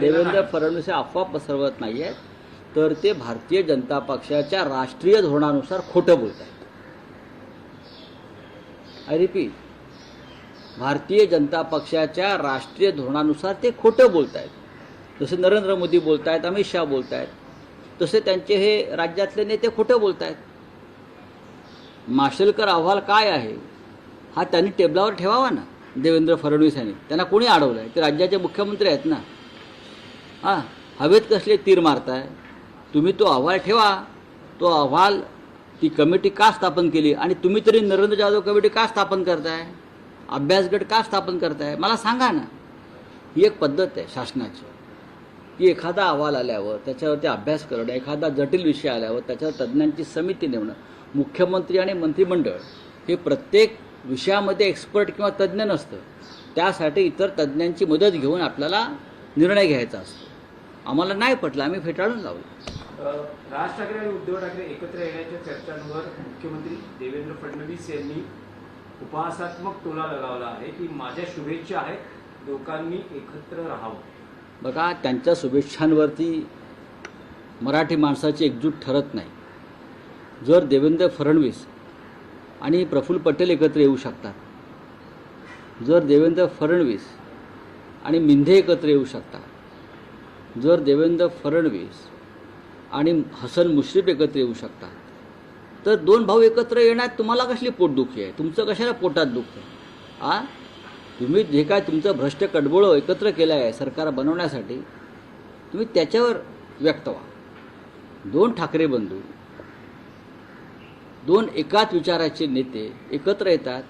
देवेंद्र फडणवीस हे अफवा पसरवत नाही आहेत, तर ते भारतीय जनता पक्षाच्या राष्ट्रीय धोरणानुसार खोटं बोलत आहेत. आय रिपीट, भारतीय जनता पक्षाच्या राष्ट्रीय धोरणानुसार ते खोटं बोलत आहेत. जसे नरेंद्र मोदी बोलत आहेत, अमित शहा बोलत आहेत, तसे त्यांचे हे राज्यातले नेते खोटं बोलत आहेत. माशेलकर अहवाल काय आहे हा त्यांनी टेबलावर ठेवावा ना. देवेंद्र फडणवीस यांनी, त्यांना कोणी अडवलं आहे? ते राज्याचे मुख्यमंत्री आहेत ना. हां, हवेत कसले तीर मारताय तुम्ही? तो अहवाल ठेवा. तो अहवाल, ती कमिटी का स्थापन केली? आणि तुम्ही तरी नरेंद्र जाधव कमिटी का स्थापन करताय? अभ्यासगट का स्थापन करताय? मला सांगा ना. ही एक पद्धत आहे शासनाची की एखादा अहवाल आल्यावर त्याच्यावरती अभ्यास करणं, एखादा जटिल विषय आल्यावर त्याच्यावर तज्ज्ञांची समिती नेमणं. मुख्यमंत्री आणि मंत्रिमंडळ हे प्रत्येक विषयामध्ये एक्सपर्ट किंवा तज्ज्ञ नसतं. त्यासाठी इतर तज्ज्ञांची मदत घेऊन आपल्याला निर्णय घ्यायचा असतो. आम्हाला नाही पटलं, आम्ही फेटाळून लावलं. राज ठाकरे आणि उद्धव ठाकरे एकत्र येण्याच्या चर्चांवर मुख्यमंत्री देवेंद्र फडणवीस यांनी उपहासात्मक टोला लगावला आहे की माझ्या शुभेच्छा आहेत, लोकांनी एकत्र राहावं. बघा, त्यांच्या शुभेच्छांवरती मराठी माणसाची एकजूट ठरत नाही. जर देवेंद्र फडणवीस आणि प्रफुल्ल पटेल एकत्र येऊ शकतात, जर देवेंद्र फडणवीस आणि मिंधे एकत्र येऊ शकतात, जर देवेंद्र फडणवीस आणि हसन मुश्रीफ एकत्र येऊ शकतात, तर दोन भाऊ एकत्र येण्यात तुम्हाला कसली पोटदुखी आहे? तुमचं कशाला पोटात दुखतं? तुम्ही जे काय तुमचं भ्रष्ट कडबोळं एकत्र केलं आहे सरकार बनवण्यासाठी, तुम्ही त्याच्यावर व्यक्त व्हा. दोन ठाकरे बंधू, दोन एकाच विचाराचे नेते एकत्र येतात,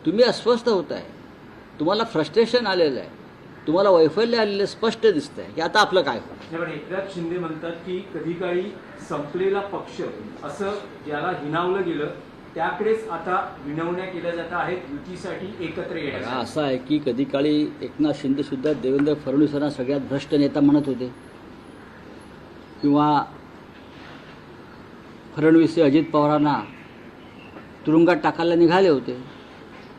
तुम्ही अस्वस्थ होत आहे, तुम्हाला फ्रस्ट्रेशन आलेलं आहे, तुम्हाला वैफल्य आलेलं स्पष्ट दिसतंय की आता आपलं काय होतं. एकनाथ शिंदे म्हणतात की कधी काळी संपलेला पक्ष असं ज्याला हिनावलं गेलं त्याकडेच आता विनवण्या केल्या जात आहेत युतीसाठी एकत्र येण्यासाठी. असं आहे की कधी काळी एकनाथ शिंदे सुद्धा देवेंद्र फडणवीसांना सगळ्यात भ्रष्ट नेता म्हणत होते, किंवा फडणवीस अजित पवारांना तुरुंगात टाकायला निघाले होते.